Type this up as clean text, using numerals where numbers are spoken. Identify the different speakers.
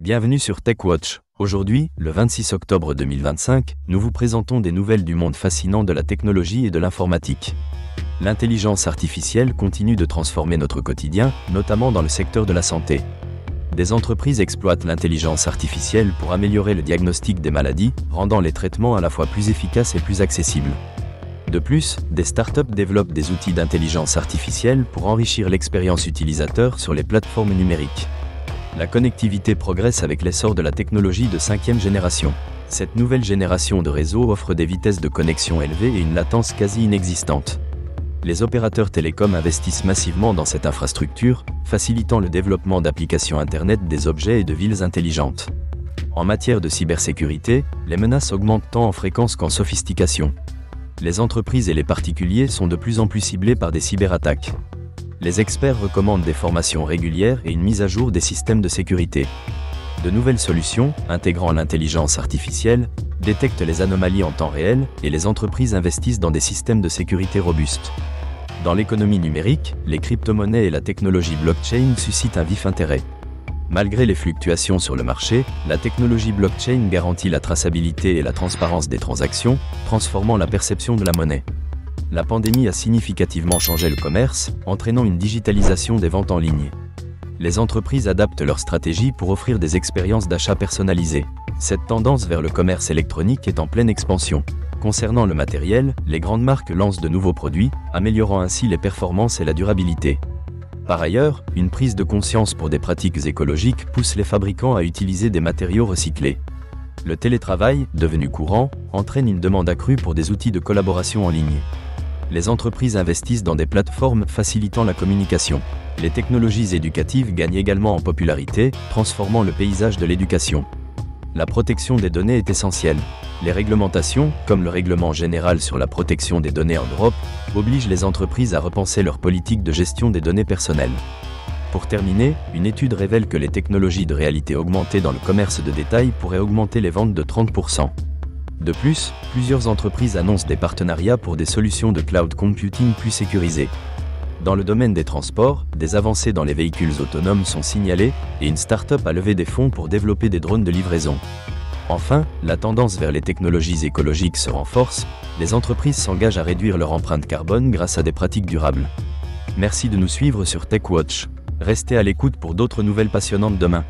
Speaker 1: Bienvenue sur TechWatch. Aujourd'hui, le 26 octobre 2025, nous vous présentons des nouvelles du monde fascinant de la technologie et de l'informatique. L'intelligence artificielle continue de transformer notre quotidien, notamment dans le secteur de la santé. Des entreprises exploitent l'intelligence artificielle pour améliorer le diagnostic des maladies, rendant les traitements à la fois plus efficaces et plus accessibles. De plus, des startups développent des outils d'intelligence artificielle pour enrichir l'expérience utilisateur sur les plateformes numériques. La connectivité progresse avec l'essor de la technologie de 5e génération. Cette nouvelle génération de réseaux offre des vitesses de connexion élevées et une latence quasi inexistante. Les opérateurs télécoms investissent massivement dans cette infrastructure, facilitant le développement d'applications Internet des objets et de villes intelligentes. En matière de cybersécurité, les menaces augmentent tant en fréquence qu'en sophistication. Les entreprises et les particuliers sont de plus en plus ciblés par des cyberattaques. Les experts recommandent des formations régulières et une mise à jour des systèmes de sécurité. De nouvelles solutions, intégrant l'intelligence artificielle, détectent les anomalies en temps réel et les entreprises investissent dans des systèmes de sécurité robustes. Dans l'économie numérique, les crypto-monnaies et la technologie blockchain suscitent un vif intérêt. Malgré les fluctuations sur le marché, la technologie blockchain garantit la traçabilité et la transparence des transactions, transformant la perception de la monnaie. La pandémie a significativement changé le commerce, entraînant une digitalisation des ventes en ligne. Les entreprises adaptent leurs stratégies pour offrir des expériences d'achat personnalisées. Cette tendance vers le commerce électronique est en pleine expansion. Concernant le matériel, les grandes marques lancent de nouveaux produits, améliorant ainsi les performances et la durabilité. Par ailleurs, une prise de conscience pour des pratiques écologiques pousse les fabricants à utiliser des matériaux recyclés. Le télétravail, devenu courant, entraîne une demande accrue pour des outils de collaboration en ligne. Les entreprises investissent dans des plateformes facilitant la communication. Les technologies éducatives gagnent également en popularité, transformant le paysage de l'éducation. La protection des données est essentielle. Les réglementations, comme le Règlement général sur la protection des données en Europe, obligent les entreprises à repenser leur politique de gestion des données personnelles. Pour terminer, une étude révèle que les technologies de réalité augmentée dans le commerce de détail pourraient augmenter les ventes de 30%. De plus, plusieurs entreprises annoncent des partenariats pour des solutions de cloud computing plus sécurisées. Dans le domaine des transports, des avancées dans les véhicules autonomes sont signalées, et une start-up a levé des fonds pour développer des drones de livraison. Enfin, la tendance vers les technologies écologiques se renforce, les entreprises s'engagent à réduire leur empreinte carbone grâce à des pratiques durables. Merci de nous suivre sur TechWatch. Restez à l'écoute pour d'autres nouvelles passionnantes demain.